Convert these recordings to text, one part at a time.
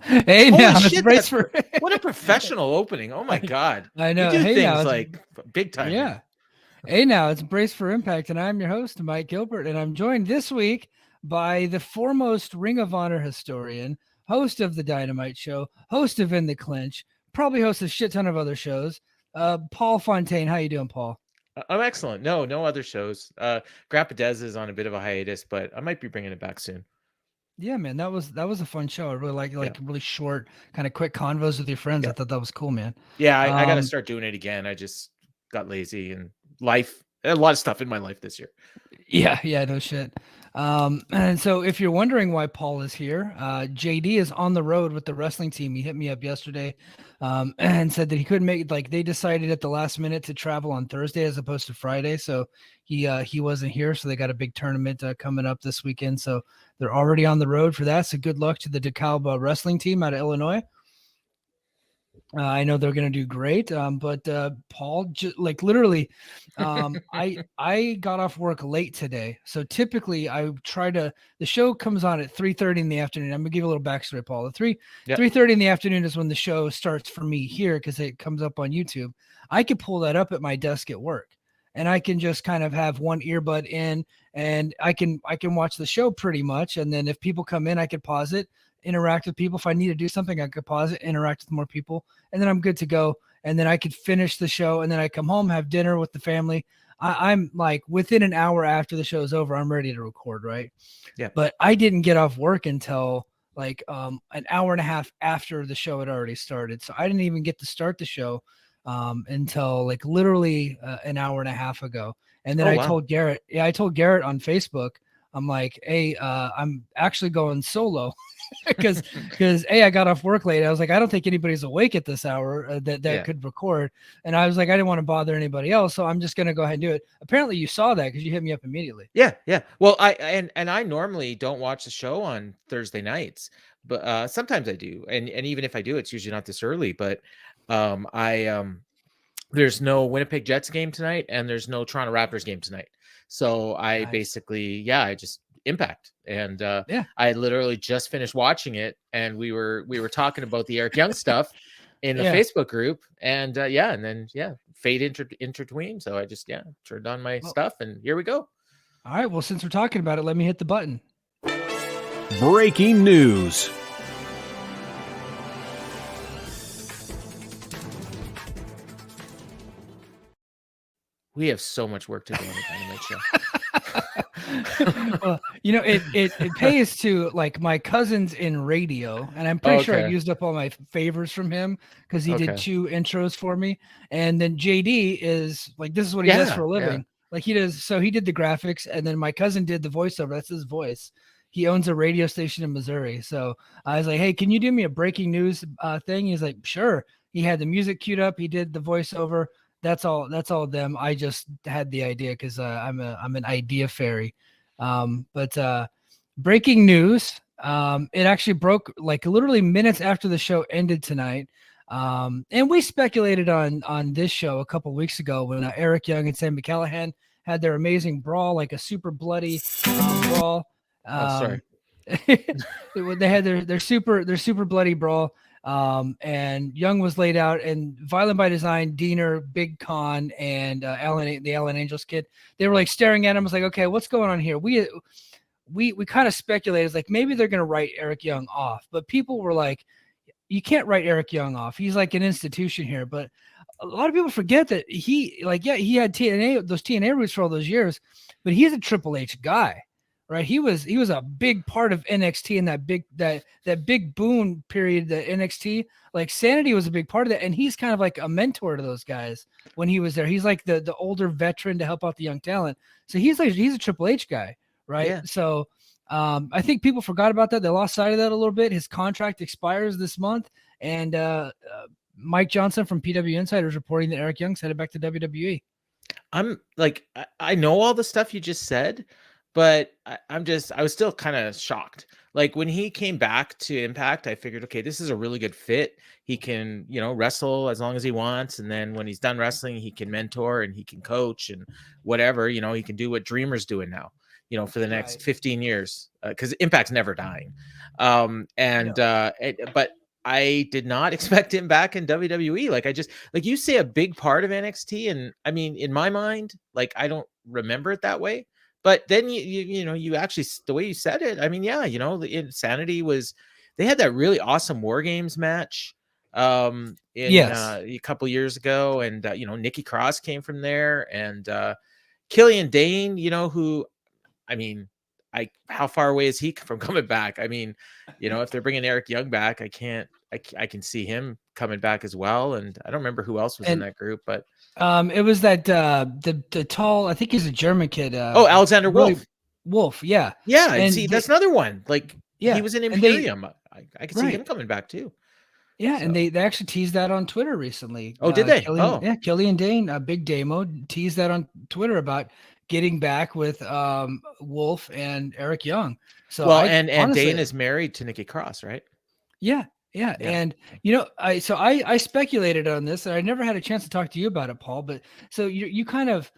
Hey, Holy now it's shit, brace for. what a professional opening. Oh my God. I You know. do Hey, now things it's like big time here. yeah. Hey, now it's Brace for Impact, and I'm your host, Mike Gilbert, and I'm joined this week by the foremost Ring of Honor historian, host of the Dynamite Show, host of In the Clinch, probably hosts a shit ton of other shows. Paul Fontaine, how you doing, Paul? I'm excellent. No other shows. Grandpa Dez is on a bit of a hiatus, but I might be bringing it back soon. Yeah, man, that was a fun show. I really Yeah. like really short, kind of quick convos with your friends. I Yeah. thought that was cool, man. Yeah. I got to Um, start doing it again. I just got lazy and life, a lot of stuff in my life this year. yeah, no shit. And so if you're wondering why Paul is here, JD is on the road with the wrestling team. He hit me up yesterday, and said that he couldn't make it. Like they decided at the last minute to travel on Thursday as opposed to Friday, so he wasn't here. So they got a big tournament coming up this weekend. So they're already on the road for that. So good luck to the DeKalb wrestling team out of Illinois. I know they're going to do great, but Paul, like literally, I got off work late today, so typically I try to. The show comes on at 3:30 in the afternoon. I'm gonna give you a little backstory, Paul. The Yeah. 3:30 in the afternoon is when the show starts for me here because it comes up on YouTube. I could pull that up at my desk at work, and I can just kind of have one earbud in, and I can watch the show pretty much. And then if people come in, I could pause it, interact with people. If I need to do something, I could pause it, interact with more people, and then I'm good to go. And then I could finish the show, and then I come home, have dinner with the family. I'm like within an hour after the show's over, I'm ready to record, right? Yeah. But I didn't get off work until like an hour and a half after the show had already started. So I didn't even get to start the show until like literally an hour and a half ago. And then Oh, I wow. told Garrett, I told Garrett on Facebook, I'm like, hey, I'm actually going solo because I got off work late. I was like, I don't think anybody's awake at this hour that Yeah. could record, and I was like, I didn't want to bother anybody else, so I'm just gonna go ahead and do it. Apparently, you saw that because you hit me up immediately. Yeah. Yeah. Well, I normally don't watch the show on Thursday nights, but sometimes I do. And even if I do, it's usually not this early, but I there's no Winnipeg Jets game tonight, and there's no Toronto Raptors game tonight. So I Nice. basically, I just Impact, and Yeah. I literally just finished watching it, and we were talking about the Eric Young stuff in the Yeah. Facebook group, and and then fate intertwined. So I just turned on my Well, stuff, and here we go. all right. Well, since we're talking about it, let me hit the button. Breaking news. We have so much work to do on the Dynamite Show. Well, it pays to like my cousin's in radio, and I'm pretty sure I Okay. used up all my favors from him because he did Okay. 2 intros for me. And then JD is like, this is what he does for a Yeah. living. Like he does, so he did the graphics, and then my cousin did the voiceover. That's his voice. He owns a radio station in Missouri. So I was like, hey, can you do me a breaking news thing? He's like, sure. He had the music queued up. He did the voiceover. That's all them. I just had the idea because I'm an idea fairy. But breaking news. It actually broke like literally minutes after the show ended tonight. And we speculated on this show a couple weeks ago when Eric Young and Sam McCallahan had their amazing brawl, like a super bloody brawl. Oh, sorry. They had their super bloody brawl. And Young was laid out, and Violent by Design, Diener, Big Con, and the Alan Angels kid, they were like staring at him. I was like, okay, what's going on here? We kind of speculated like maybe they're gonna write Eric Young off, but people were like, you can't write Eric Young off. He's like an institution here. But a lot of people forget that he had those TNA roots for all those years, but he's a Triple H guy. Right, he was a big part of NXT in that big boom period. The NXT, like Sanity, was a big part of that, and he's kind of like a mentor to those guys when he was there. He's like the older veteran to help out the young talent. So he's a Triple H guy, right? Yeah. So I think people forgot about that. They lost sight of that a little bit. His contract expires this month, and Mike Johnson from PW Insider is reporting that Eric Young's headed back to WWE. I'm like, I know all the stuff you just said, but I was still kind of shocked. Like when he came back to Impact, I figured, okay, this is a really good fit. He can, wrestle as long as he wants. And then when he's done wrestling, he can mentor and he can coach and whatever, he can do what Dreamer's doing now, for the next 15 years. Cause Impact's never dying. But I did not expect him back in WWE. Like, I just, like you say, a big part of NXT. And I mean, in my mind, like, I don't remember it that way. But then you actually, the way you said it, I mean, yeah, the Insanity was, they had that really awesome War Games match in a couple years ago. And, Nikki Cross came from there, and Killian Dane, who, I mean, how far away is he from coming back? I mean, if they're bringing Eric Young back, I can see him coming back as well. And I don't remember who else was in that group, but it was that the tall, I think he's a German kid. Alexander Wolf. Wolf, yeah. Yeah, and see, that's another one. Like, he was in Imperium. I could see him coming back too. Yeah, so. And they actually teased that on Twitter recently. Oh, did they? Killian Dane, Big Damo, teased that on Twitter about getting back with Wolf and Eric Young. So and Dane is married to Nikki Cross, right? Yeah. And I speculated on this, and I never had a chance to talk to you about it, Paul. But so you're kind of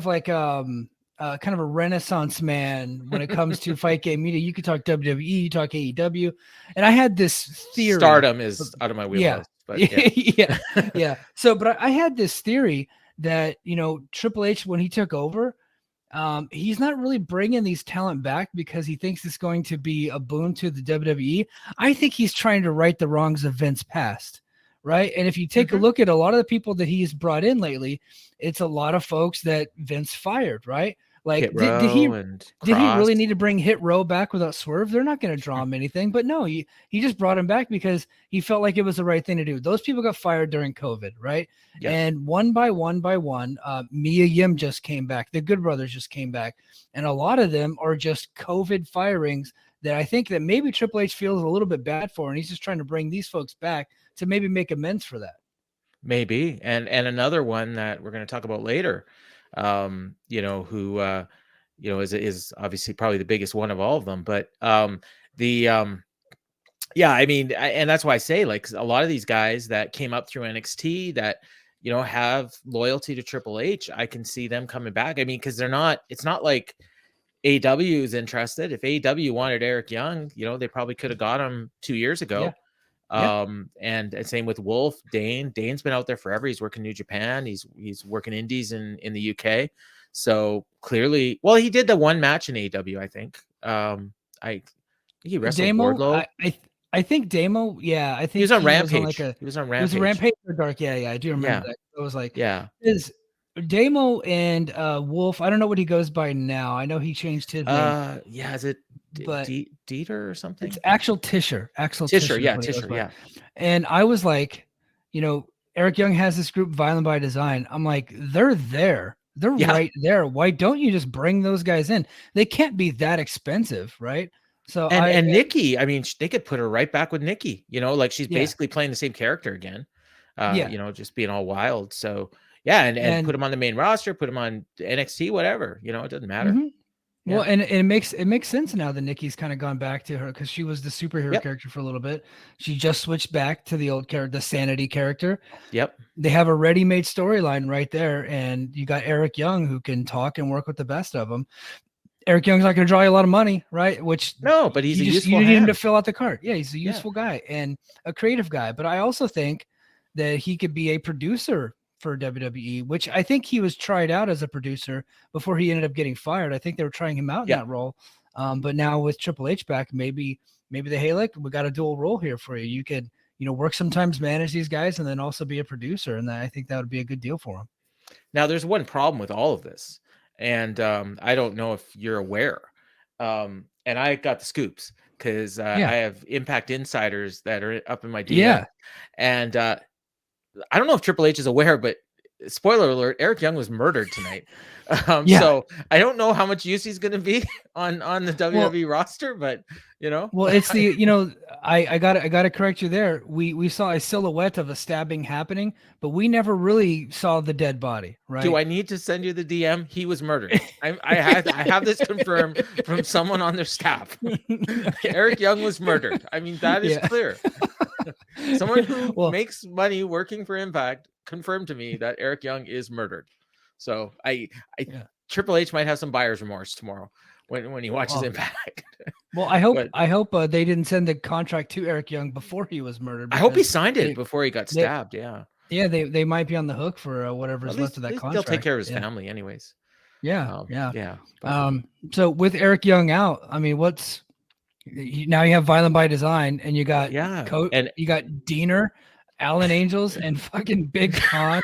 like kind of a renaissance man when it comes to fight game media. You could talk WWE, you talk AEW, and I had this theory. Stardom is out of my wheelhouse. But yeah. So, but I had this theory that Triple H, when he took over, he's not really bringing these talent back because he thinks it's going to be a boon to the WWE. I think he's trying to right the wrongs of Vince past. Right. And if you take a look at a lot of the people that he's brought in lately, it's a lot of folks that Vince fired. Right. Like, did he really need to bring Hit Row back without Swerve? They're not going to draw him anything. But no, he just brought him back because he felt like it was the right thing to do. Those people got fired during COVID, right? Yeah. And one by one, Mia Yim just came back. The Good Brothers just came back. And a lot of them are just COVID firings that I think that maybe Triple H feels a little bit bad for. And he's just trying to bring these folks back to maybe make amends for that. Maybe. And another one that we're going to talk about later, who is obviously probably the biggest one of all of them, but I mean, and that's why I say, like, a lot of these guys that came up through NXT that have loyalty to Triple H, I can see them coming back. I mean, because it's not like AEW is interested. If AEW wanted Eric Young, they probably could have got him 2 years ago. And same with Wolf. Dane's been out there forever. He's working New Japan. He's working indies in the UK. So clearly, well, he did the one match in AEW, I think. I think he wrestled Wardlow. I think Damo. Yeah, I think he was on Rampage. He was on Rampage. It was a Rampage or Dark. Yeah, I do remember that. It was like, is Damo and Wolf. I don't know what he goes by now. I know he changed his name. Yeah, is it Dieter or something? It's Axel Tischer. Tischer, yeah. And I was like, Eric Young has this group, Violent by Design. I'm like, they're there. They're right there. Why don't you just bring those guys in? They can't be that expensive, right? So and Nikki, I mean, they could put her right back with Nikki. Like she's basically playing the same character again. Just being all wild. So and put him on the main roster, put him on NXT, whatever. It doesn't matter. Mm-hmm. Yeah. Well, and it makes sense now that Nikki's kind of gone back to her because she was the superhero character for a little bit. She just switched back to the old character, the Sanity character. Yep. They have a ready-made storyline right there, and you got Eric Young who can talk and work with the best of them. Eric Young's not going to draw you a lot of money, right? But he's you need him to fill out the cart. Yeah, he's a useful guy and a creative guy. But I also think that he could be a producer for WWE, which I think he was tried out as a producer before he ended up getting fired. I think they were trying him out in that role. But now with Triple H back, maybe hey, look, we got a dual role here for you. You could, work sometimes, manage these guys, and then also be a producer. And I think that would be a good deal for him. Now, there's one problem with all of this. And I don't know if you're aware. And I got the scoops because I have Impact insiders that are up in my DM. Yeah. And I don't know if Triple H is aware, but spoiler alert, Eric Young was murdered tonight. So I don't know how much use he's going to be on the WWE roster, but well, it's the, I gotta correct you there. We saw a silhouette of a stabbing happening, but we never really saw the dead body, right? Do I need to send you the DM? He was murdered. I have this confirmed from someone on their staff. Eric Young was murdered. I mean, that is clear. Someone who makes money working for Impact confirmed to me that Eric Young is murdered. So Triple H might have some buyer's remorse tomorrow when he watches Impact. Well, I hope But they didn't send the contract to Eric Young before he was murdered. I hope he because signed it they- before he got they- stabbed. Yeah. Yeah, they might be on the hook for whatever's Well, left of at that least contract. they'll take care of his Yeah. family anyways. Yeah, Yeah. But, So with Eric Young out, I mean, now you have Violent by Design, and you got and you got Diener, Alan Angels, and fucking Big Con.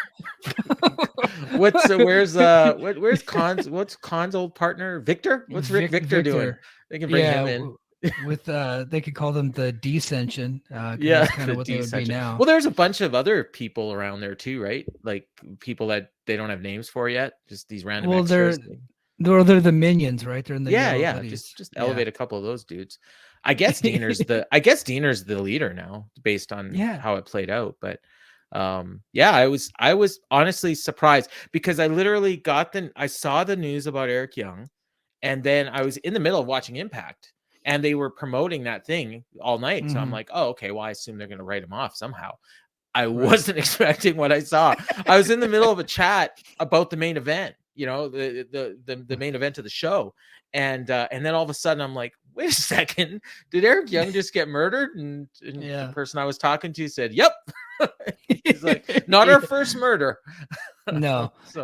where's Khan's old partner Victor? What's Victor doing? They can bring him in. With they could call them the Descension. Yeah, that's kind the of what they would be now. Well, there's a bunch of other people around there too, right? Like people that they don't have names for yet, just these random extras. They're the minions, right? They're in the yellow hoodies. Just elevate a couple of those dudes. I guess Diener's the leader now, based on how it played out. But I was honestly surprised, because I literally I saw the news about Eric Young, and then I was in the middle of watching Impact, and they were promoting that thing all night. So I'm like, oh, okay, well, I assume they're going to write him off somehow. I wasn't expecting what I saw. I was in the middle of a chat about the main event, the main event of the show. And then all of a sudden I'm like, wait a second, did Eric Young just get murdered? And the person I was talking to said, yep. He's like, not our first murder. No. We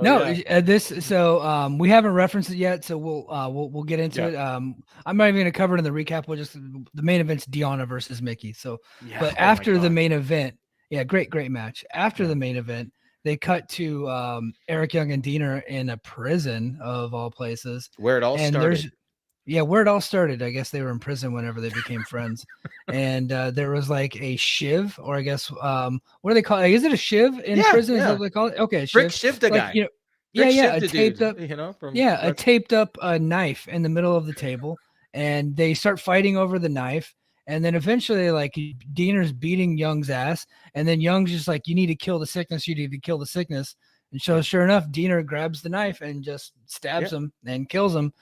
haven't referenced it yet, so we'll get into it. I'm not even gonna cover it in the recap. We'll just, the main event's Deonna versus Mickie. But after the main event, great match. After the main event, they cut to Eric Young and Diener in a prison of all places, where it all started. Where it all started. I guess they were in prison whenever they became friends. And there was like a shiv, or I guess what do they call it? Is it a shiv in prison? Is that what they call it? Okay, Brick shivved a guy. A taped up, a taped up knife in the middle of the table, and they start fighting over the knife. And then eventually, like, Diener's beating Young's ass, and then Young's just like, "You need to kill the sickness. You need to kill the sickness." And so, sure enough, Diener grabs the knife and just stabs him and kills him.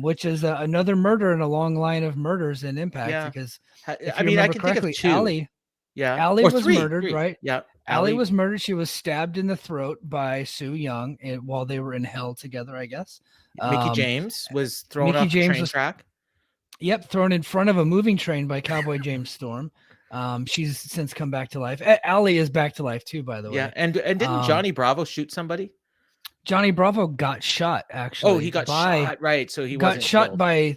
Which is another murder in a long line of murders in Impact. Because if you remember correctly, Allie was murdered, right? Yeah, Allie was murdered. She was stabbed in the throat by Sue Young while they were in hell together, I guess. Mickie James was thrown off the train track. Yep, thrown in front of a moving train by Cowboy James Storm. She's since come back to life. Allie is back to life too, by the way. Yeah, and didn't Johnny Bravo shoot somebody? Johnny Bravo got shot, actually. Oh, he got shot, right? So he got shot by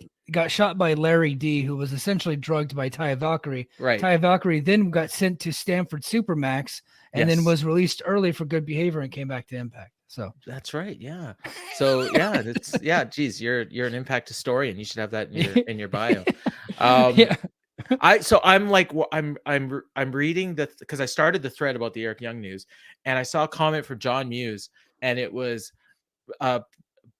Larry D, who was essentially drugged by Ty Valkyrie. Right. Ty Valkyrie then got sent to Stanford Supermax, and then was released early for good behavior and came back to Impact. So that's right. Yeah. So geez, you're an Impact historian. You should have that in your bio. I'm reading because I started the thread about the Eric Young news, and I saw a comment from John Muse, and it was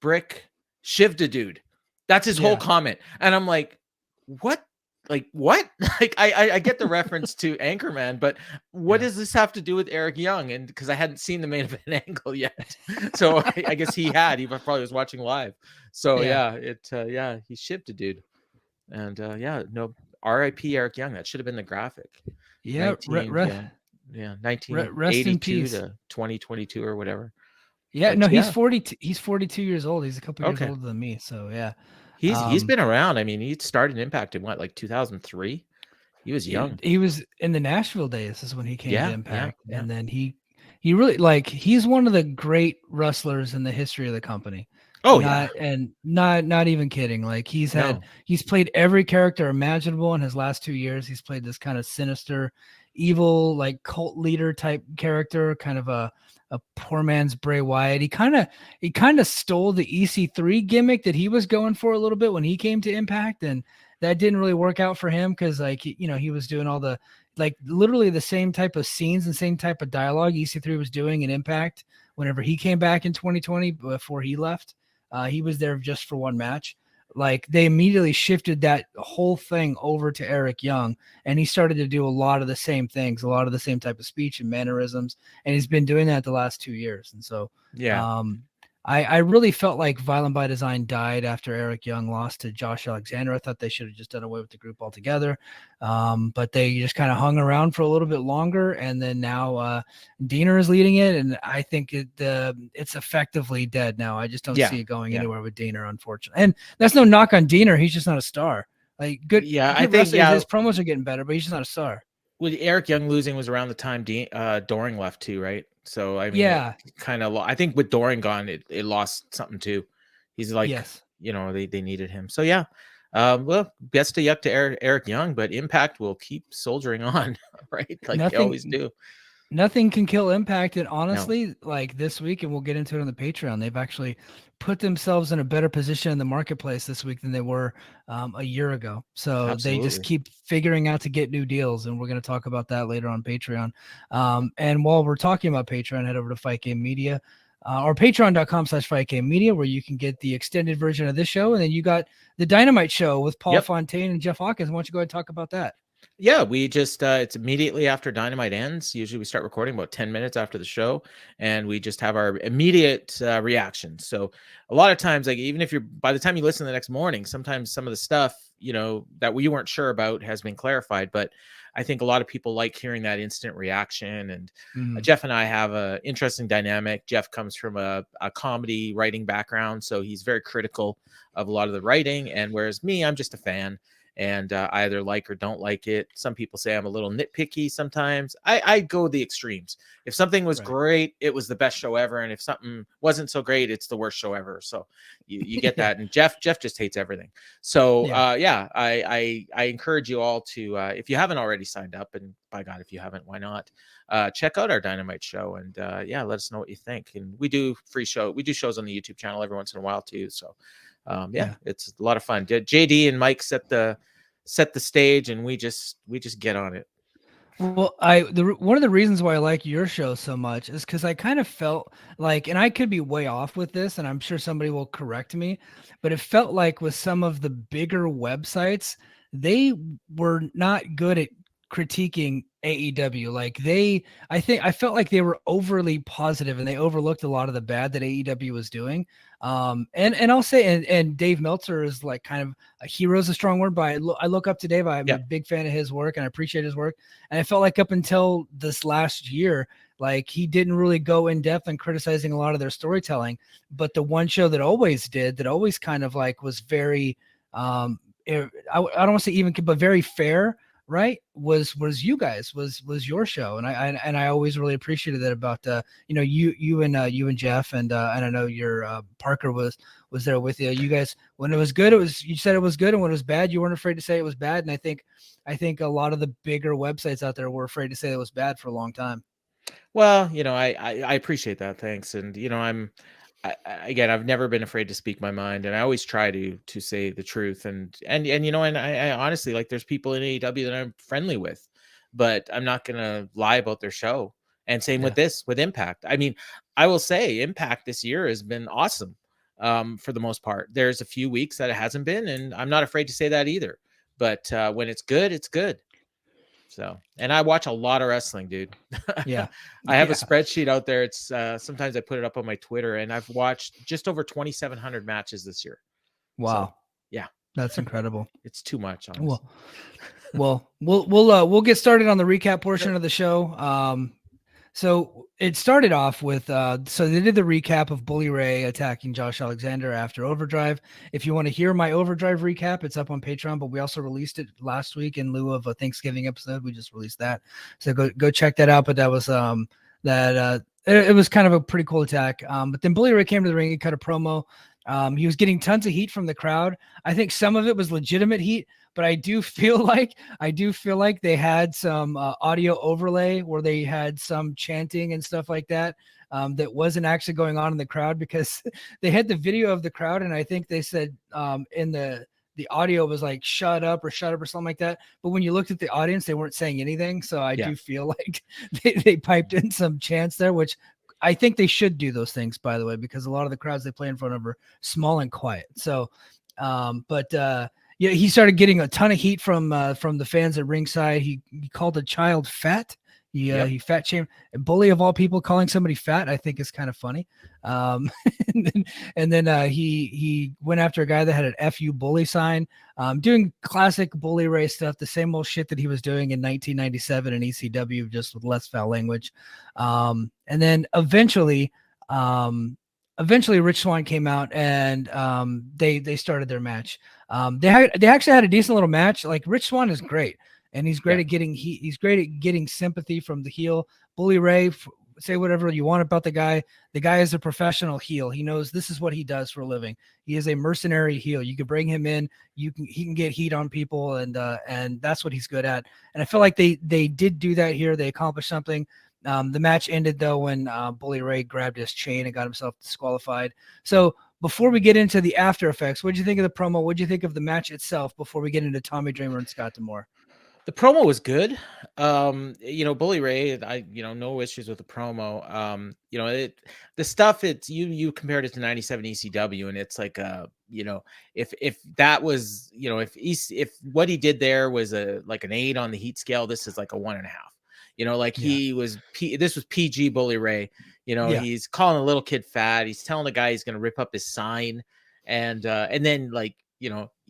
Brick shivved a dude. That's his whole comment. And I'm like, what? Like, what? Like, I get the reference to Anchorman, but what does this have to do with Eric Young? And because I hadn't seen the main event angle yet. So I guess he probably was watching live. So he shivved a dude. And R.I.P. Eric Young. That should have been the graphic. 1982 to 2022 or whatever. Yeah, but, he's 40. He's 42 years old. He's a couple years older than me. So he's been around. I mean, he started Impact in 2003. He was young. He was in the Nashville days. Is when he came to Impact, and then he really he's one of the great wrestlers in the history of the company. Oh, and not even kidding. Like he's played every character imaginable in his last 2 years. He's played this kind of sinister, evil, like cult leader type character, kind of a poor man's Bray Wyatt. He kind of stole the EC3 gimmick that he was going for a little bit when he came to Impact, and that didn't really work out for him because he was doing all the literally the same type of scenes and same type of dialogue EC3 was doing in Impact whenever he came back in 2020 before he left. He was there just for one match. Like they immediately shifted that whole thing over to Eric Young, and he started to do a lot of the same things, a lot of the same type of speech and mannerisms, and he's been doing that the last 2 years. And so, I really felt like Violent by Design died after Eric Young lost to Josh Alexander. I thought they should have just done away with the group altogether, but they just kind of hung around for a little bit longer, and then now Diener is leading it, and I think it's effectively dead now. I just don't see it going anywhere with Diener, unfortunately. And that's no knock on Diener; he's just not a star. Like good. Yeah, I good think wrestlers, his promos are getting better, but he's just not a star. with Eric Young losing was around the time Doring left too, right? So I mean, Yeah. it kind of. I think with Doring gone, it lost something too. He's like, Yes. they needed him. So yeah, well, best of luck to Eric Young, but Impact will keep soldiering on, right? Like they always do. Nothing can kill Impact. And No. honestly, like this week, and we'll get into it on the Patreon, they've actually put themselves in a better position in the marketplace this week than they were a year ago. So they just Absolutely. keep figuring out to get new deals. And we're going to talk about that later on Patreon. And while we're talking about Patreon, head over to Fight Game Media. Or patreon.com/fightgamemedia, where you can get the extended version of this show. And then you got the Dynamite Show with Paul Fontaine and Jeff Hawkins. Why don't you go ahead and talk about that? Yeah, we just it's immediately after Dynamite ends. Usually we start recording about 10 minutes after the show, and we just have our immediate reactions. So a lot of times, like even if you're by the time you listen the next morning, sometimes some of the stuff that we weren't sure about has been clarified. But I think a lot of people like hearing that instant reaction. And Jeff and I have a interesting dynamic. Jeff comes from a comedy writing background, so he's very critical of a lot of the writing, and whereas me, I'm just a fan. And I either like or don't like it. Some people say I'm a little nitpicky sometimes. I go the extremes. If something was great, it was the best show ever. And if something wasn't so great, it's the worst show ever. So you get that. And Jeff just hates everything. So I encourage you all to, if you haven't already signed up, and by God, if you haven't, why not? Check out our Dynamite show and let us know what you think. And we do free show. We do shows on the YouTube channel every once in a while too. So it's a lot of fun. JD and Mike set the stage, and we just get on it. Well, one of the reasons why I like your show so much is because I kind of felt like, and I could be way off with this, and I'm sure somebody will correct me, but it felt like with some of the bigger websites, they were not good at critiquing AEW. Like I felt like they were overly positive and they overlooked a lot of the bad that AEW was doing. And I'll say, and Dave Meltzer is like kind of a hero is a strong word, but I look up to Dave. I'm a big fan of his work and I appreciate his work. And I felt like up until this last year, like he didn't really go in depth in criticizing a lot of their storytelling, but the one show that always kind of like was very, I don't want to say even, but very fair. Right. Was you guys was your show. And I always really appreciated that about, you and Jeff and I know your Parker was there with you. You guys, when it was good, you said it was good. And when it was bad, you weren't afraid to say it was bad. And I think a lot of the bigger websites out there were afraid to say it was bad for a long time. Well, I appreciate that. Thanks. And, again, I've never been afraid to speak my mind, and I always try to say the truth. And I honestly, like, there's people in AEW that I'm friendly with, but I'm not going to lie about their show. And same with Impact. I mean, I will say Impact this year has been awesome. For the most part, there's a few weeks that it hasn't been, and I'm not afraid to say that either. But when it's good, it's good. So, and I watch a lot of wrestling, dude. Yeah. I have a spreadsheet out there. It's sometimes I put it up on my Twitter, and I've watched just over 2,700 matches this year. Wow. So, yeah. That's incredible. It's too much. Honestly. Well, we'll get started on the recap portion of the show. So it started off with, so they did the recap of Bully Ray attacking Josh Alexander after Overdrive. If you want to hear my Overdrive recap, it's up on Patreon, but we also released it last week in lieu of a Thanksgiving episode. We just released that. So go check that out. But that was, it was kind of a pretty cool attack. But then Bully Ray came to the ring and cut a promo. He was getting tons of heat from the crowd. I think some of it was legitimate heat, but I do feel like they had some audio overlay where they had some chanting and stuff like that that wasn't actually going on in the crowd, because they had the video of the crowd, and I think they said in the audio was like shut up or something like that. But when you looked at the audience, they weren't saying anything. So I do feel like they piped in some chants there, which I think they should do those things, by the way, because a lot of the crowds they play in front of are small and quiet. So, he started getting a ton of heat from the fans at ringside. He called a child fat. He fat shamed. Bully, of all people, calling somebody fat, I think is kind of funny. And then he went after a guy that had an "F you bully" sign, doing classic Bully Ray stuff, the same old shit that he was doing in 1997 in ECW, just with less foul language. And then eventually, eventually Rich Swann came out and they started their match. They actually had a decent little match. Like Rich Swann is great, and he's great at getting he's great at getting sympathy from the heel. Bully Ray, say whatever you want about the guy. The guy is a professional heel. He knows this is what he does for a living. He is a mercenary heel. You can bring him in. He can get heat on people, and that's what he's good at. And I feel like they did do that here. They accomplished something. The match ended though when Bully Ray grabbed his chain and got himself disqualified. So before we get into the after effects, what did you think of the promo? What did you think of the match itself before we get into Tommy Dreamer and Scott D'Amore? The promo was good. Bully Ray, no issues with the promo. The stuff you compared it to 97 ECW, and it's like if that was, if what he did there was like an 8 on the heat scale, this is like a 1.5. This was PG Bully Ray. He's calling a little kid fat. He's telling the guy he's going to rip up his sign, and then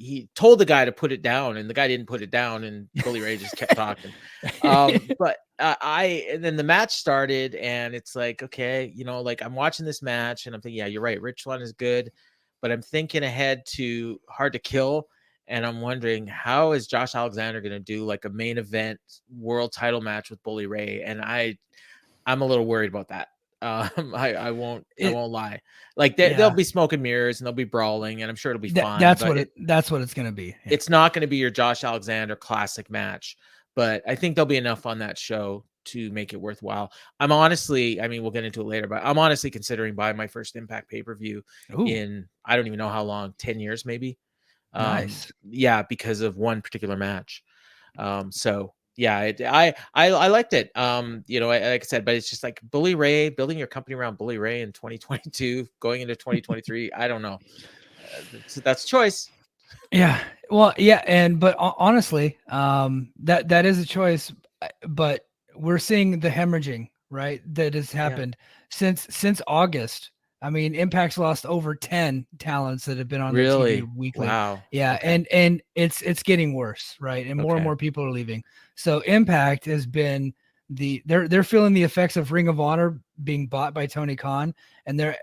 he told the guy to put it down, and the guy didn't put it down, and Bully Ray just kept talking. And then the match started, and it's like, okay, I'm watching this match, and I'm thinking, yeah, you're right, Rich Swann is good, but I'm thinking ahead to Hard to Kill, and I'm wondering, how is Josh Alexander going to do like a main event world title match with Bully Ray? And I'm a little worried about that. I won't lie. Like they'll be smoke and mirrors, and they'll be brawling, and I'm sure it'll be fun. That's what it's going to be. Yeah. It's not going to be your Josh Alexander classic match, but I think there'll be enough on that show to make it worthwhile. I'm honestly, we'll get into it later, but I'm honestly considering buying my first Impact pay-per-view in, I don't even know how long, 10 years maybe. Nice. Yeah, because of one particular match. So yeah, I liked it. Like I said, but it's just like Bully Ray, building your company around Bully Ray in 2022, going into 2023. I don't know. That's choice. Yeah. Well, yeah. But honestly, that is a choice, but we're seeing the hemorrhaging, right? That has happened since August. Impact's lost over 10 talents that have been on the TV weekly. Wow. Yeah. Okay. And it's getting worse, right? And more and more people are leaving. So Impact has been they're feeling the effects of Ring of Honor being bought by Tony Khan. And they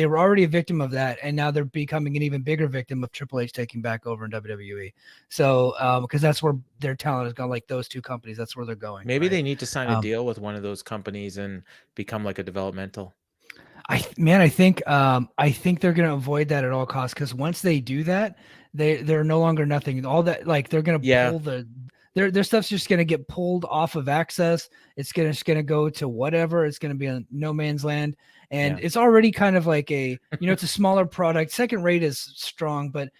were already a victim of that. And now they're becoming an even bigger victim of Triple H taking back over in WWE. So, because that's where their talent has gone, like those two companies, that's where they're going. Maybe they need to sign a deal with one of those companies and become like a developmental. I think they're going to avoid that at all costs, because once they do that, they're no longer nothing. All that, like, they're going to pull their stuff's just going to get pulled off of Access. It's just going to go to whatever. It's going to be a no man's land, and it's already kind of like it's a smaller product. Second Rate is strong, but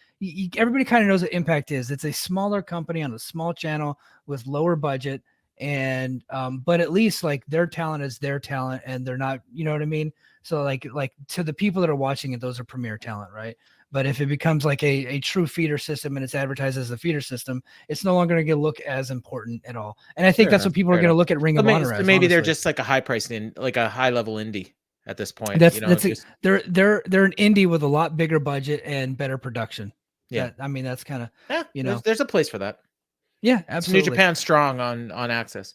everybody kind of knows what Impact is. It's a smaller company on a small channel with lower budget, and but at least like their talent is their talent, and they're not, you know what I mean? So like to the people that are watching it, those are premier talent, right? But if it becomes like a true feeder system and it's advertised as a feeder system, it's no longer going to look as important at all. And I think that's what people are going to look at Ring of Honor as. Maybe they're just like a high price like a high level indie at this point. They're an indie with a lot bigger budget and better production. Yeah, that's kind of there's a place for that. Yeah, absolutely. New Japan strong on Access.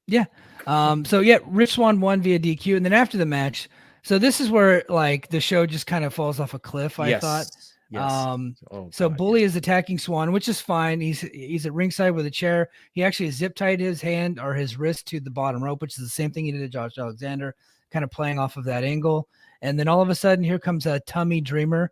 Yeah. Rich Swann won via DQ, and then after the match. So this is where like the show just kind of falls off a cliff, I thought. Yes. Bully is attacking Swann, which is fine. He's at ringside with a chair. He actually zip tied his hand or his wrist to the bottom rope, which is the same thing he did to Josh Alexander, kind of playing off of that angle. And then all of a sudden, here comes a Tommy Dreamer,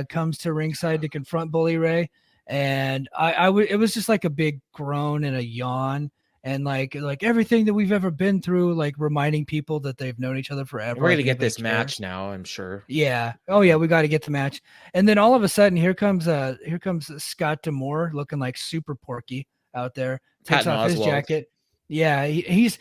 comes to ringside to confront Bully Ray. And it was just like a big groan and a yawn. And like everything that we've ever been through, like reminding people that they've known each other forever. We're gonna get this match now, I'm sure. Yeah. Oh yeah, we got to get the match. And then all of a sudden, here comes Scott D'Amore looking like super Porky out there. Takes off his jacket. Yeah, he's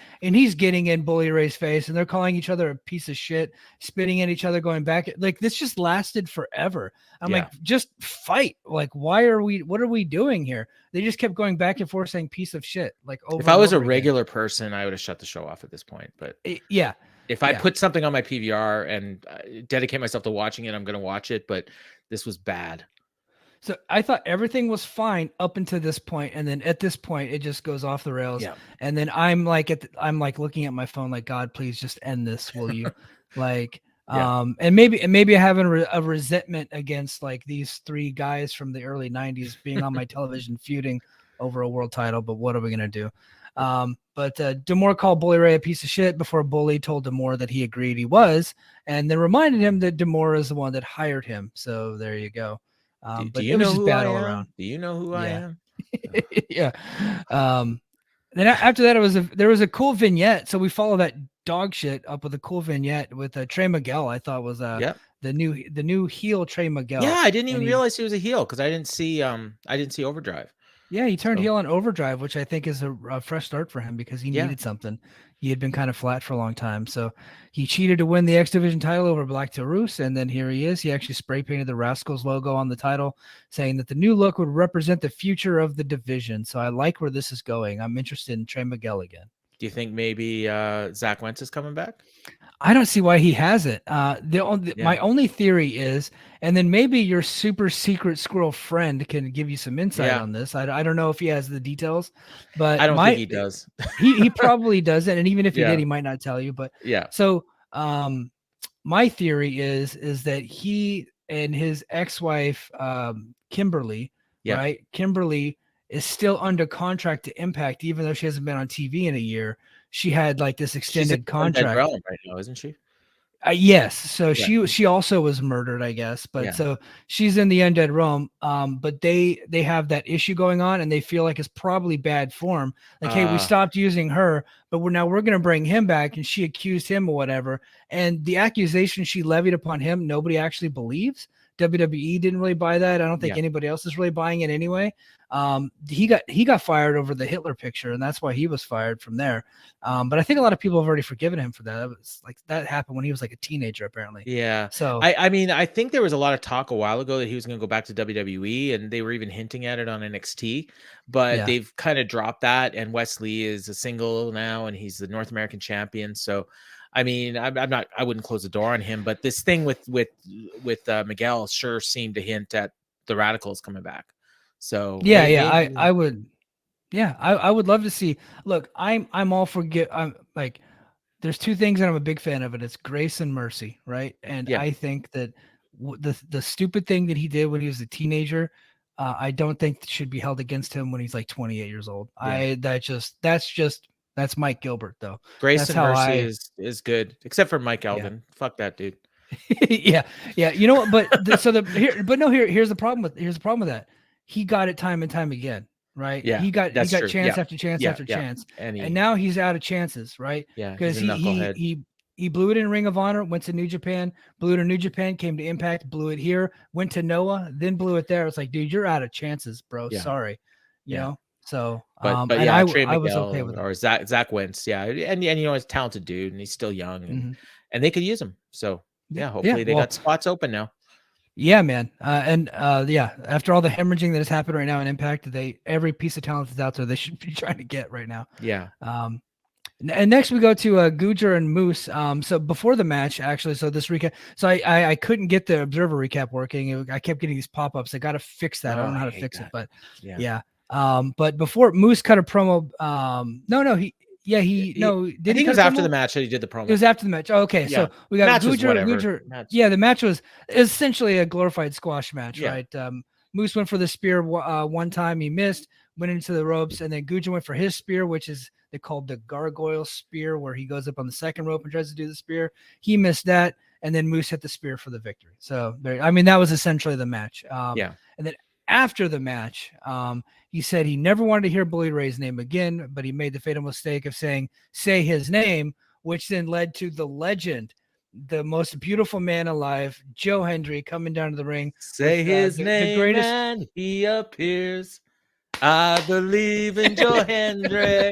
getting in Bully Ray's face, and they're calling each other a piece of shit, spitting at each other, going back. Like this just lasted forever. I'm like, just fight. Like, what are we doing here? They just kept going back and forth saying piece of shit. Like over. If I was a regular person, I would have shut the show off at this point. But if I put something on my PVR and dedicate myself to watching it, I'm going to watch it. But this was bad. So I thought everything was fine up until this point, and then at this point it just goes off the rails. Yeah. And then I'm like looking at my phone, like, God, please just end this, will you? Like, And maybe I have a resentment against like these three guys from the early 90s being on my television feuding over a world title, but what are we going to do? But D'Amore called Bully Ray a piece of shit before Bully told D'Amore that he agreed he was, and then reminded him that D'Amore is the one that hired him. So there you go. But it was just bad all around. Do you know who I am? Yeah. Then after that, there was a cool vignette. So we follow that dog shit up with a cool vignette with Trey Miguel. I thought was the new heel Trey Miguel. Yeah, I didn't even realize he was a heel because I didn't see Overdrive. Yeah, he turned heel on Overdrive, which I think is a fresh start for him because he needed something. He had been kind of flat for a long time. So he cheated to win the X Division title over Black Taurus, and then here he is. He actually spray painted the Rascals logo on the title, saying that the new look would represent the future of the division. So I like where this is going. I'm interested in Trey Miguel again. Do you think maybe Zach Wentz is coming back? I don't see why he hasn't. My only theory is, and then maybe your super secret squirrel friend can give you some insight on this. I don't know if he has the details, but I don't think he does. he probably doesn't, and even if he did, he might not tell you. But so my theory is that he and his ex-wife Kimberly, right? Kimberly is still under contract to Impact, even though she hasn't been on TV in a year. She had like this extended contract realm right now, isn't she? Yes. So she also was murdered, I guess. But so she's in the undead realm. But they have that issue going on, and they feel like it's probably bad form. Like, hey, we stopped using her, but we're going to bring him back, and she accused him or whatever. And the accusation she levied upon him, nobody actually believes. WWE didn't really buy that. I don't think anybody else is really buying it anyway. He got fired over the Hitler picture, and that's why he was fired from there. But I think a lot of people have already forgiven him for that. That was like that happened when he was like a teenager, apparently. Yeah. So I mean, I think there was a lot of talk a while ago that he was going to go back to WWE, and they were even hinting at it on NXT, but they've kind of dropped that. And Wesley is a single now, and he's the North American champion. So, I mean, I wouldn't close the door on him, but this thing with Miguel sure seemed to hint at the Radicals coming back. So I would. Yeah, I would love to see. Look, I'm all for I'm like, there's two things that I'm a big fan of, and it's grace and mercy, right? And I think that the stupid thing that he did when he was a teenager, I don't think should be held against him when he's like 28 years old. That's Mike Gilbert though. Grace and mercy is good, except for Mike Alvin. Fuck that dude. yeah. You know what? But here's the problem with that. He got it time and time again, right? Yeah, he got chance after chance after chance, and now he's out of chances, right? Yeah, because he blew it in Ring of Honor, went to New Japan, blew it in New Japan, came to Impact, blew it here, went to Noah, then blew it there. It's like, dude, you're out of chances, bro. Sorry, you know. So, but Trey Miguel, I was okay with it. Or Zach Wentz, and you know, he's a talented dude, and he's still young, and they could use him. So hopefully they got spots open now. Yeah, man. After all the hemorrhaging that has happened right now in Impact, every piece of talent that's out there, they should be trying to get right now. Yeah. And next we go to Gujar and Moose. So before the match, actually, so this recap, so I couldn't get the Observer recap working. I kept getting these pop-ups. I got to fix that. I don't know how to fix it, but but before Moose cut a promo, I think it was after the match that he did the promo. It was after the match. Oh, okay, so we got Gujar. Yeah, the match was essentially a glorified squash match, right? Moose went for the spear one time, he missed, went into the ropes, and then Gujar went for his spear, which is they called the gargoyle spear, where he goes up on the second rope and tries to do the spear. He missed that, and then Moose hit the spear for the victory. So that was essentially the match. And then after the match, he said he never wanted to hear Bully Ray's name again, but he made the fatal mistake of saying, say his name, which then led to the legend, the most beautiful man alive, Joe Hendry, coming down to the ring. Say his name, the greatest, and he appears. I believe in Joe Hendry.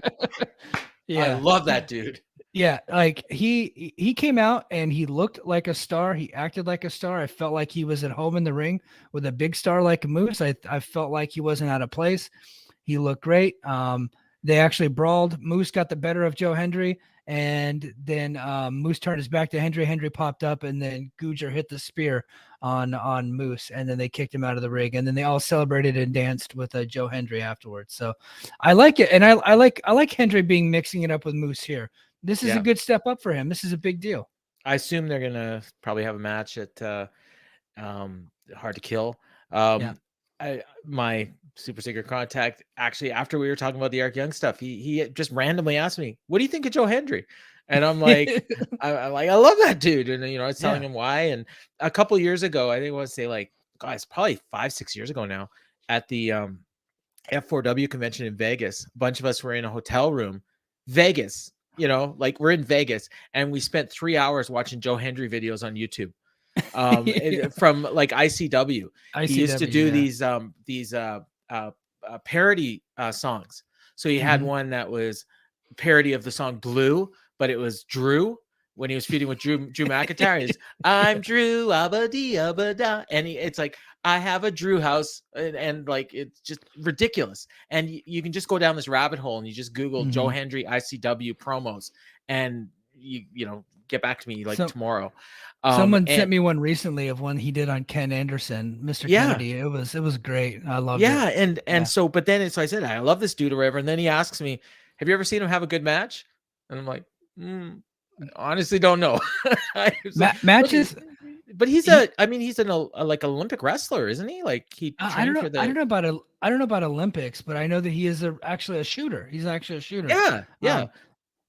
I love that dude. Yeah, like he came out and he looked like a star. He acted like a star. I felt like he was at home in the ring with a big star like Moose. I felt like he wasn't out of place. He looked great. They actually brawled. Moose got the better of Joe Hendry, and then Moose turned his back to Hendry. Hendry popped up, and then Gujar hit the spear on Moose, and then they kicked him out of the ring, and then they all celebrated and danced with Joe Hendry afterwards. So I like it, and I like Hendry mixing it up with Moose here. This is a good step up for him. This is a big deal. I assume they're gonna probably have a match at Hard to Kill. Yeah. My super secret contact, actually, after we were talking about the Eric Young stuff, he just randomly asked me, "What do you think of Joe Hendry?" And I'm like, I'm like, I love that dude, and I was telling him why. And a couple years ago, I think I want to say like, guys, probably 5-6 years ago now, at the F4W convention in Vegas, a bunch of us were in a hotel room, Vegas. Like we're in Vegas, and we spent 3 hours watching Joe Hendry videos on YouTube. From like ICW. He used to do these parody songs. So he had one that was parody of the song Blue, but it was Drew when he was feuding with Drew McIntyre. Is I'm Drew abadi abada, and it's like, I have a Drew house, and like it's just ridiculous. And you can just go down this rabbit hole and you just Google Joe Hendry ICW promos, and you get back to me like tomorrow. Someone sent me one recently of one he did on Ken Anderson, Mr. Kennedy. It was great. I loved it. And so, but then so I said, I love this dude or whatever. And then he asks me, have you ever seen him have a good match? And I'm like, honestly, don't know. Matches. But he's he's an like Olympic wrestler, isn't he? Like he trained for the. I don't know about Olympics, but I know that he is actually a shooter. He's actually a shooter. Yeah.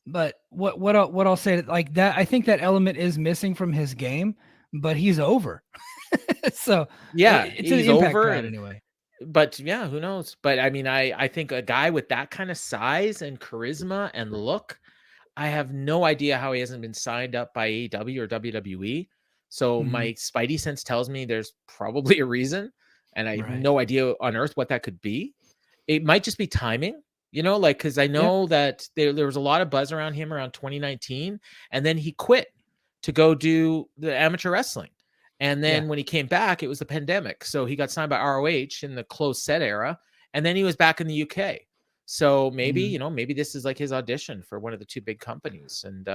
But what I'll say, like that, I think that element is missing from his game, but he's over. So it's he's an impact over crowd anyway. But who knows? But I think a guy with that kind of size and charisma and look, I have no idea how he hasn't been signed up by AEW or WWE. So my spidey sense tells me there's probably a reason, and I have no idea on earth what that could be. It might just be timing. Like, because I know that there was a lot of buzz around him around 2019, and then he quit to go do the amateur wrestling. And then when he came back, it was the pandemic. So he got signed by ROH in the closed set era, and then he was back in the UK. So maybe, maybe this is like his audition for one of the two big companies. And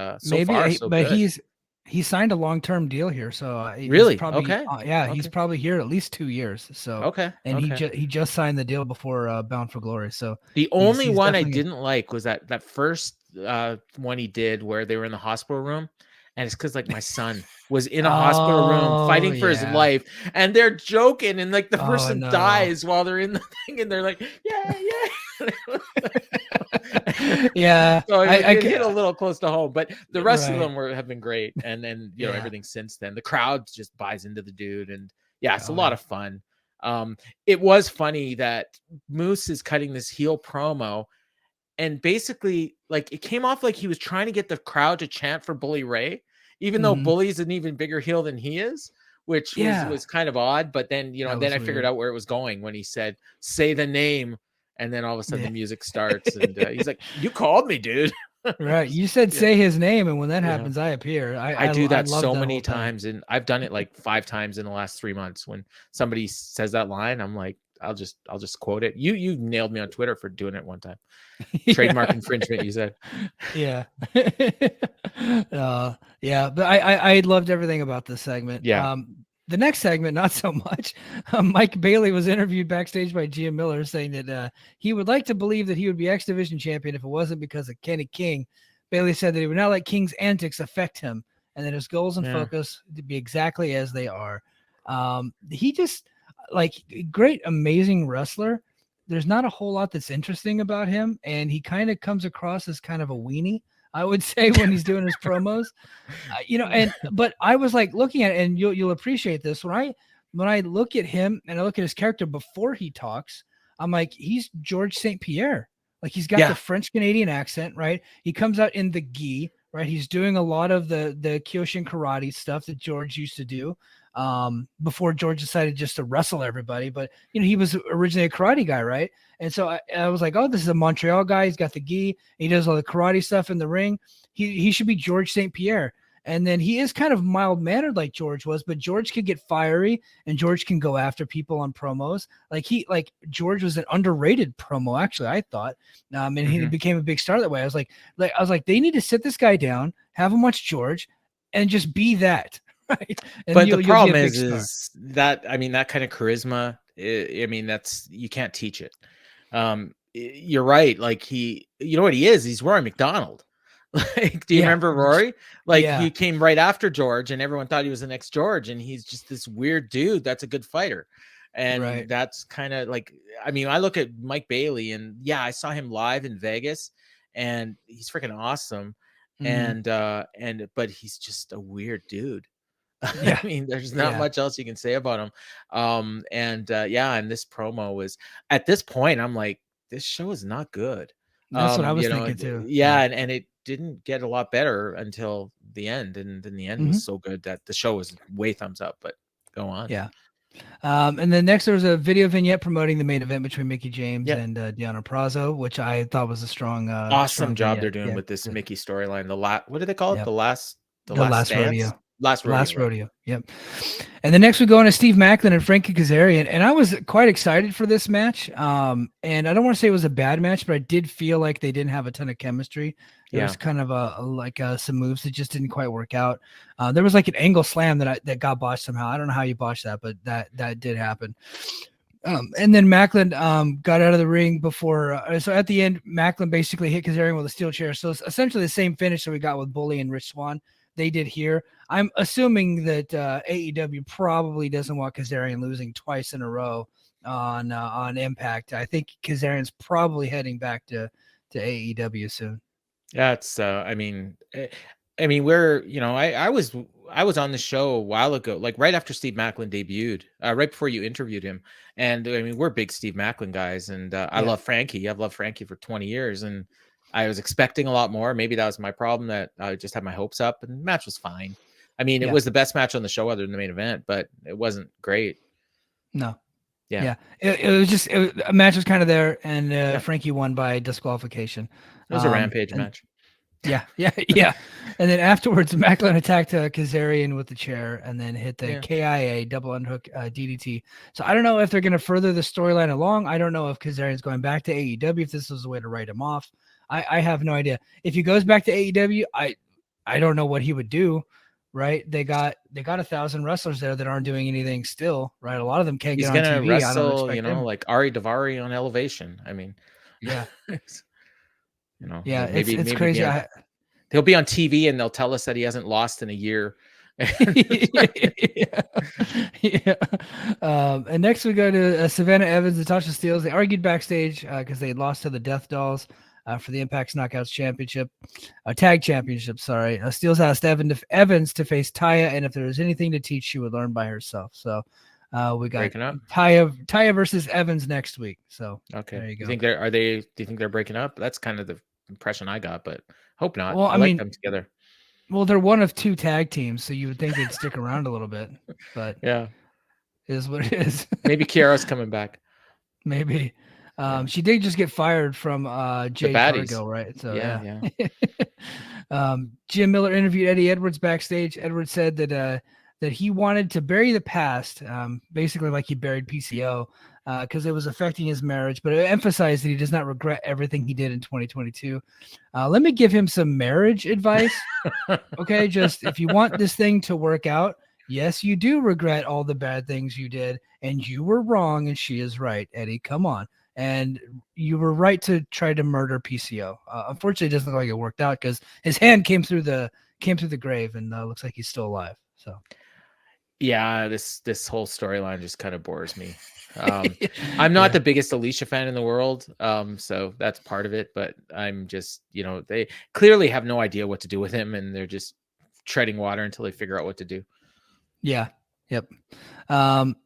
he signed a long-term deal here. So really? Probably, he's probably here at least 2 years. So he just signed the deal before Bound for Glory. So the only one I didn't like was that first one he did where they were in the hospital room. And it's because like my son was in a hospital room fighting for his life, and they're joking, and like the person dies while they're in the thing, and they're like, yeah. So I hit a little close to home, but the rest of them have been great. And then everything since then, the crowd just buys into the dude, and it's a lot of fun. It was funny that Moose is cutting this heel promo, and basically like it came off like he was trying to get the crowd to chant for Bully Ray, even though Bully's an even bigger heel than he is, which was kind of odd. But then then I figured out where it was going when he said, "Say the name." And then all of a sudden the music starts, and he's like, "You called me, dude." Right. You said say his name, and when that happens, I appear. I do that so many times, and I've done it like 5 times in the last 3 months. When somebody says that line, I'm like, I'll just quote it. You nailed me on Twitter for doing it one time. Trademark infringement, you said. Yeah. But I loved everything about this segment. Yeah. The next segment, not so much. Mike Bailey was interviewed backstage by GM Miller, saying that he would like to believe that he would be X Division champion if it wasn't because of Kenny King. Bailey said that he would not let King's antics affect him, and that his goals and focus to be exactly as they are. He just great, amazing wrestler. There's not a whole lot that's interesting about him, and he kind of comes across as kind of a weenie, I would say, when he's doing his promos, but I was like looking at it, and you'll appreciate this. When I look at him and I look at his character before he talks, I'm like, he's George St. Pierre. Like he's got the French Canadian accent, right? He comes out in the gi, right? He's doing a lot of the Kyokushin karate stuff that George used to do before George decided just to wrestle everybody. But he was originally a karate guy, right? And so I was like, oh, this is a Montreal guy. He's got the gi. He does all the karate stuff in the ring. He should be George St. Pierre. And then he is kind of mild-mannered like George was, but George could get fiery, and George can go after people on promos. Like George was an underrated promo, actually, I thought. And he became a big star that way. I was like, they need to sit this guy down, have him watch George, and just be that. Right. But the problem is that, that kind of charisma, that's, you can't teach it. You're right. Like you know what he is? He's Rory McDonald. Like, do you remember Rory? Like, Yeah. he came right after George, and everyone thought he was the next George, and he's just this weird dude that's a good fighter. And Right. that's kind of like, I mean, I look at Mike Bailey, and yeah, I saw him live in Vegas, and he's freaking awesome. But he's just a weird dude. Yeah. I mean, there's not much else you can say about him. And this promo was, at this point, I'm like, this show is not good. That's what I was thinking too. Yeah, and it didn't get a lot better until the end, and then the end was so good that the show was way thumbs up. But go on. Yeah. And then next there was a video vignette promoting the main event between Mickie James and Deonna Purazzo, which I thought was a strong, awesome strong job vignette. they're doing with this Mickie storyline. What do they call it? Yep. The last last dance? rodeo. Last rodeo. Rodeo. Yep. And then next we go on to Steve Maclin and Frankie Kazarian. And I was quite excited for this match. And I don't want to say it was a bad match, but I did feel like they didn't have a ton of chemistry. There was kind of some moves that just didn't quite work out. There was like an angle slam that got botched somehow. I don't know how you botched that, but that did happen. And then Maclin got out of the ring before. So at the end, Maclin basically hit Kazarian with a steel chair. So it's essentially the same finish that we got with Bully and Rich Swann. They did here. I'm assuming that AEW probably doesn't want Kazarian losing twice in a row on Impact. I think Kazarian's probably heading back to AEW soon. Yeah, it's I mean, we're, I was on the show a while ago, like right after Steve Maclin debuted, right before you interviewed him. And I mean, we're big Steve Maclin guys, and I love Frankie. I've loved Frankie for 20 years, and I was expecting a lot more. Maybe that was my problem, that I just had my hopes up, and the match was fine. I mean, it was the best match on the show other than the main event, but it wasn't great. No. Yeah. It was just a match was kind of there, and Frankie won by disqualification. It was a rampage match. Yeah. And then afterwards, Maclin attacked Kazarian with the chair and then hit the KIA double underhook DDT. So I don't know if they're going to further the storyline along. I don't know if Kazarian's going back to AEW, if this was a way to write him off. I have no idea. If he goes back to AEW, I don't know what he would do. Right? They got 1,000 wrestlers there that aren't doing anything still. Right? A lot of them can't get on TV. He's gonna wrestle, like Ari Daivari on Elevation. I mean, yeah. Maybe it's crazy. He'll be on TV and they'll tell us that he hasn't lost in a year. And next we go to Savannah Evans and Tasha Steelz. They argued backstage because they lost to the Death Dolls for the Impact's Knockouts Championship, Tag Championship. Sorry, Steelz asked Evans to face Taya, and if there was anything to teach, she would learn by herself. So we got Taya versus Evans next week. So okay, there you go. Do you think they're breaking up? That's kind of the impression I got, but hope not. Well, I mean, like them together. Well, they're one of two tag teams, so you would think they'd stick around a little bit, but yeah, it is what it is. Maybe Kiara's coming back. Maybe. She did just get fired from Jade Cargill, right? So yeah. Jim Miller interviewed Eddie Edwards backstage. Edwards said that he wanted to bury the past, basically like he buried PCO, because it was affecting his marriage, but it emphasized that he does not regret everything he did in 2022. Let me give him some marriage advice. Okay, just if you want this thing to work out, yes, you do regret all the bad things you did, and you were wrong, and she is right, Eddie. Come on. And you were right to try to murder PCO. Unfortunately, it doesn't look like it worked out because his hand came through the grave, and looks like he's still alive. So, yeah, this whole storyline just kind of bores me. I'm not the biggest Alicia fan in the world, so that's part of it. But I'm just, they clearly have no idea what to do with him, and they're just treading water until they figure out what to do. Yeah. Yep.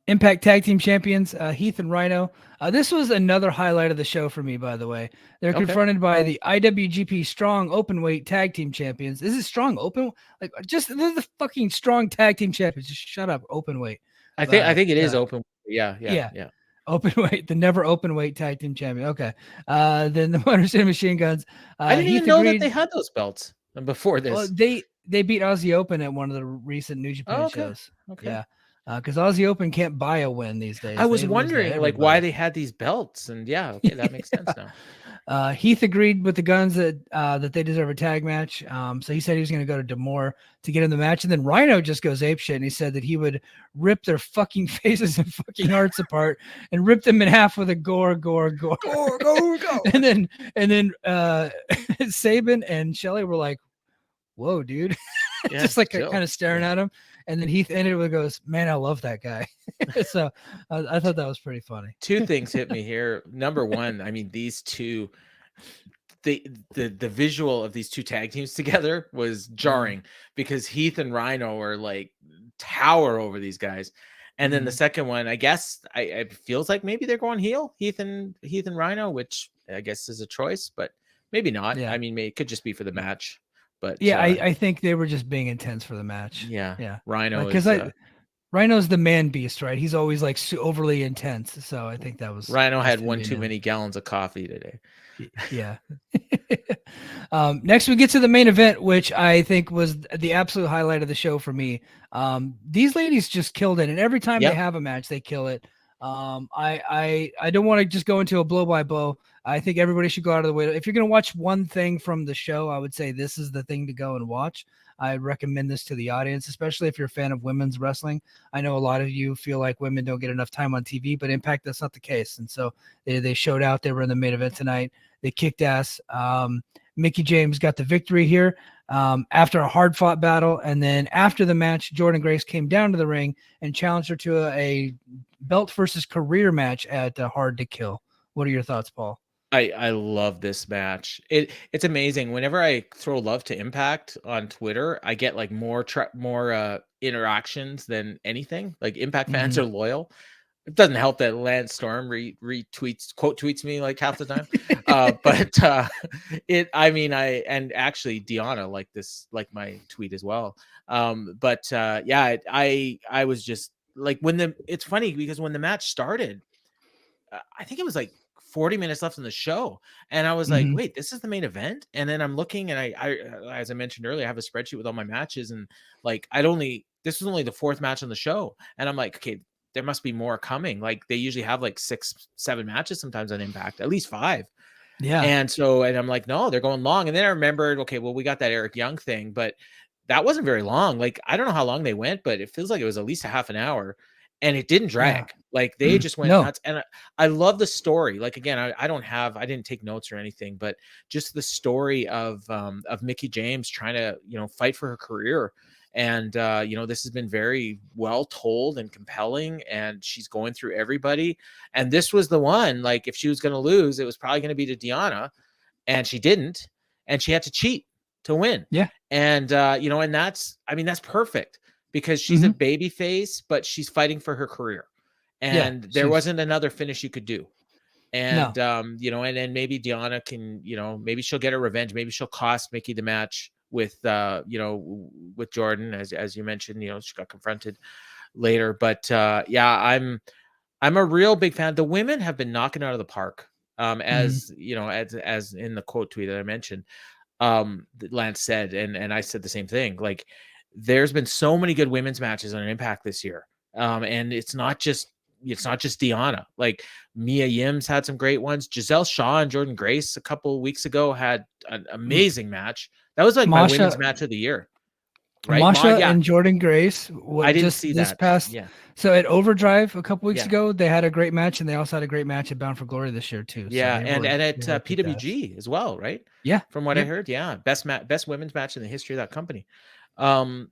Impact Tag Team Champions, Heath and Rhino. This was another highlight of the show for me, by the way. They're confronted by the IWGP Strong Openweight Tag Team Champions. Is it Strong Open? Like, just they're the fucking Strong Tag Team Champions. Just shut up, Openweight. I think it is open. Yeah. Openweight, the never Openweight Tag Team Champion. Okay. Then the Motor City Machine Guns. I didn't even know that they had those belts before this. Well, they beat Aussie Open at one of the recent New Japan shows. Okay. Yeah. Because Aussie Open can't buy a win these days. I was wondering why they had these belts, and that makes sense Heath agreed with the Guns that they deserve a tag match. So he said he was going to go to D'Amore to get in the match. And then Rhino just goes apeshit, and he said that he would rip their fucking faces and fucking hearts apart and rip them in half with a gore. And then Sabin and Shelley were like, whoa, dude. Yeah, just like chill. kind of staring at him. And then Heath ended with goes, man, I love that guy. So I thought that was pretty funny. Two things hit me here. Number one, I mean, these two, the visual of these two tag teams together was jarring because Heath and Rhino are like tower over these guys. And then the second one, I guess it feels like maybe they're going heel, Heath and Rhino, which I guess is a choice, but maybe not. Yeah. I mean, it could just be for the match. But yeah, I think they were just being intense for the match. Yeah. Rhino because Rhino's the man beast, right? He's always like overly intense. So I think that was Rhino had one too many gallons of coffee today. Yeah. Next we get to the main event, which I think was the absolute highlight of the show for me. These ladies just killed it, and every time they have a match, they kill it. I don't want to just go into a blow by blow. I think everybody should go out of the way. If you're going to watch one thing from the show, I would say this is the thing to go and watch. I recommend this to the audience, especially if you're a fan of women's wrestling. I know a lot of you feel like women don't get enough time on TV, but Impact, that's not the case. And so they showed out. They were in the main event tonight. They kicked ass. Mickie James got the victory here after a hard-fought battle. And then after the match, Jordynne Grace came down to the ring and challenged her to a belt versus career match at Hard to Kill. What are your thoughts, Paul? I love this match. It's amazing. Whenever I throw love to Impact on Twitter, I get like more interactions than anything. Like Impact fans are loyal. It doesn't help that Lance Storm retweets, quote tweets me like half the time. And actually Deonna liked this, like my tweet as well. I was just like it's funny because when the match started, I think it was like 40 minutes left in the show. And I was like, wait, this is the main event? And then I'm looking and I as I mentioned earlier, I have a spreadsheet with all my matches. And like, this was only the fourth match on the show. And I'm like, okay, there must be more coming. Like they usually have like 6-7 matches sometimes on Impact, at least 5. Yeah. And I'm like, no, they're going long. And then I remembered, okay, well, we got that Eric Young thing, but that wasn't very long. Like, I don't know how long they went, but it feels like it was at least a half an hour. And it didn't drag. Yeah. Like they just went nuts. And I love the story. Like, again, I didn't take notes or anything, but just the story of Mickie James trying to, fight for her career. And, this has been very well told and compelling, and she's going through everybody. And this was the one, like, if she was going to lose, it was probably going to be to Deonna, and she didn't, and she had to cheat to win. Yeah. And, and that's perfect. Because she's a baby face, but she's fighting for her career. And there wasn't another finish you could do. And, and then maybe Deonna can, maybe she'll get her revenge. Maybe she'll cost Mickie the match with, with Jordynne, as you mentioned, she got confronted later. But I'm a real big fan. The women have been knocking out of the park. As in the quote tweet that I mentioned, that Lance said, and I said the same thing. Like, there's been so many good women's matches on Impact this year. And it's not just Deonna. Like Mia Yim's had some great ones. Giselle Shaw and Jordynne Grace a couple of weeks ago had an amazing match. That was like my women's match of the year. Right? Masha and Jordynne Grace. I didn't see this that. past. Yeah. So at Overdrive a couple weeks ago, they had a great match, and they also had a great match at Bound for Glory this year too. Yeah, so and at PWG as well, right? Yeah, from what I heard, best women's match in the history of that company. So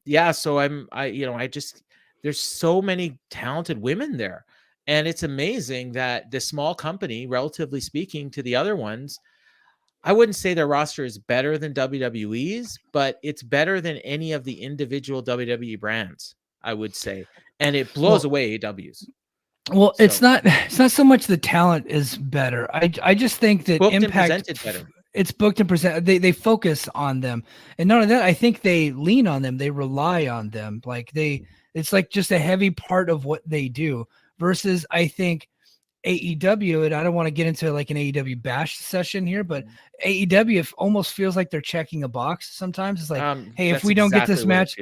there's so many talented women there, and it's amazing that this small company, relatively speaking to the other ones, I wouldn't say their roster is better than WWE's, but it's better than any of the individual WWE brands, I would say. And it blows away AW's. Well, it's not so much the talent is better. I just think that booked Impact and presented better. It's booked and presented. They focus on them, and not only that, I think they lean on them. They rely on them. Like it's like just a heavy part of what they do. Versus, I think AEW, and I don't want to get into like an AEW bash session here, but AEW almost feels like they're checking a box sometimes. It's like, hey, if we don't get this match,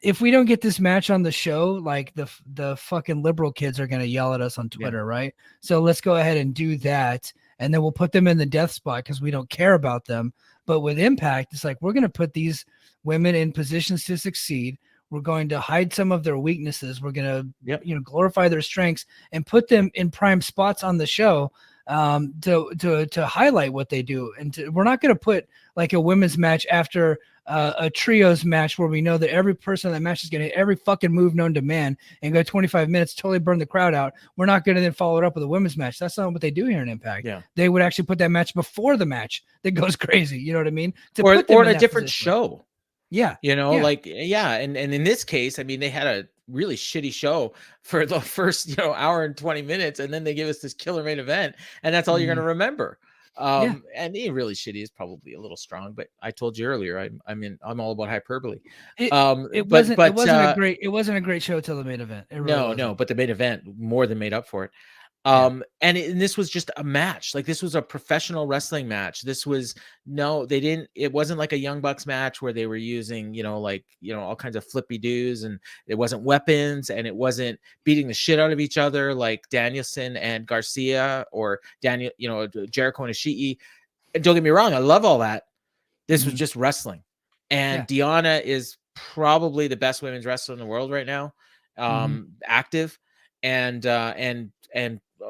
if we don't get this match on the show, like the fucking liberal kids are gonna yell at us on Twitter, right? So let's go ahead and do that. and then we'll put them in the death spot because we don't care about them. But with Impact, it's like we're going to put these women in positions to succeed. We're going to hide some of their weaknesses. We're going to, glorify their strengths and put them in prime spots on the show to highlight what they do. And we're not going to put like a women's match after a trios match where we know that every person in that match is going to hit every fucking move known to man and go 25 minutes, totally burn the crowd out. We're not going to then follow it up with a women's match. That's not what they do here in Impact. Yeah. They would actually put that match before the match that goes crazy. You know what I mean? Or in a different show. Yeah. And in this case, I mean, they had a really shitty show for the first, hour and 20 minutes, and then they give us this killer main event, and that's all you're going to remember. And really shitty is probably a little strong, but I told you earlier, I'm all about hyperbole. It wasn't a great show till the main event. No, but the main event more than made up for it. And this was just a match. Like, this was a professional wrestling match. It wasn't like a Young Bucks match where they were using, all kinds of flippy doos, and it wasn't weapons, and it wasn't beating the shit out of each other like Danielson and Garcia or Jericho and Ishii. And don't get me wrong, I love all that. This was just wrestling. And Deonna is probably the best women's wrestler in the world right now, active. And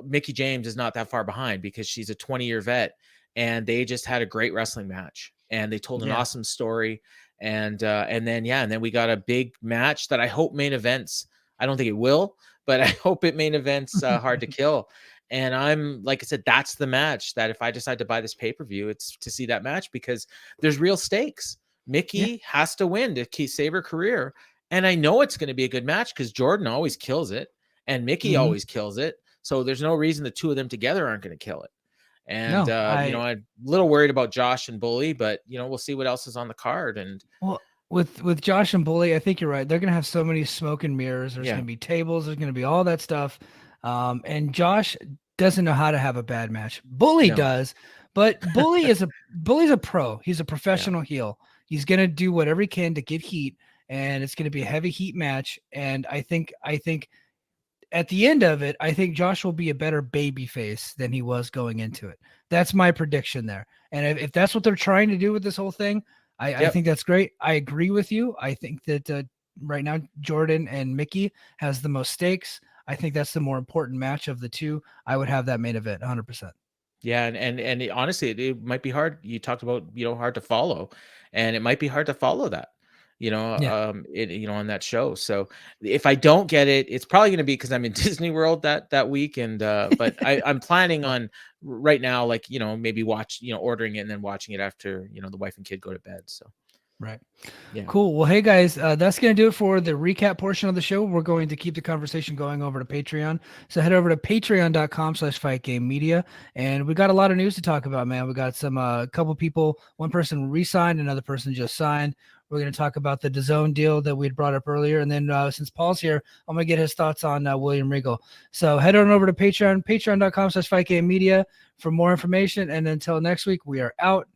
Mickie James is not that far behind because she's a 20-year vet, and they just had a great wrestling match, and they told an awesome story. And then we got a big match that I hope main events. I don't think it will, but I hope it main events Hard to Kill. And I'm, like I said, that's the match that if I decide to buy this pay-per-view, it's to see that match because there's real stakes. Mickie has to win to save her career. And I know it's going to be a good match because Jordan always kills it and Mickie always kills it. So there's no reason the two of them together aren't going to kill it. And, I'm a little worried about Josh and Bully, but, we'll see what else is on the card. And with Josh and Bully, I think you're right. They're going to have so many smoke and mirrors. There's going to be tables. There's going to be all that stuff. And Josh doesn't know how to have a bad match. Bully does, but Bully's a pro. He's a professional heel. He's going to do whatever he can to get heat, and it's going to be a heavy heat match. And I think at the end of it, I think Josh will be a better baby face than he was going into it. That's my prediction there. And if that's what they're trying to do with this whole thing, I think that's great. I agree with you. I think that right now Jordan and Mickie has the most stakes. I think that's the more important match of the two. I would have that main event 100%. Yeah. And honestly, it might be hard. You talked about, hard to follow, and it might be hard to follow that. On that show. So if I don't get it, it's probably going to be because I'm in Disney World that week. And, but I'm planning on right now, like, maybe ordering it and then watching it after, the wife and kid go to bed. So. Right. Yeah. Cool. Well, hey guys, that's going to do it for the recap portion of the show. We're going to keep the conversation going over to Patreon. So head over to patreon.com/fightgamemedia. And we got a lot of news to talk about, man. We got some, couple people, one person re-signed, another person just signed. We're going to talk about the DAZN deal that we had brought up earlier. And then since Paul's here, I'm going to get his thoughts on William Regal. So head on over to Patreon, patreon.com/fightgamemedia for more information. And until next week, we are out.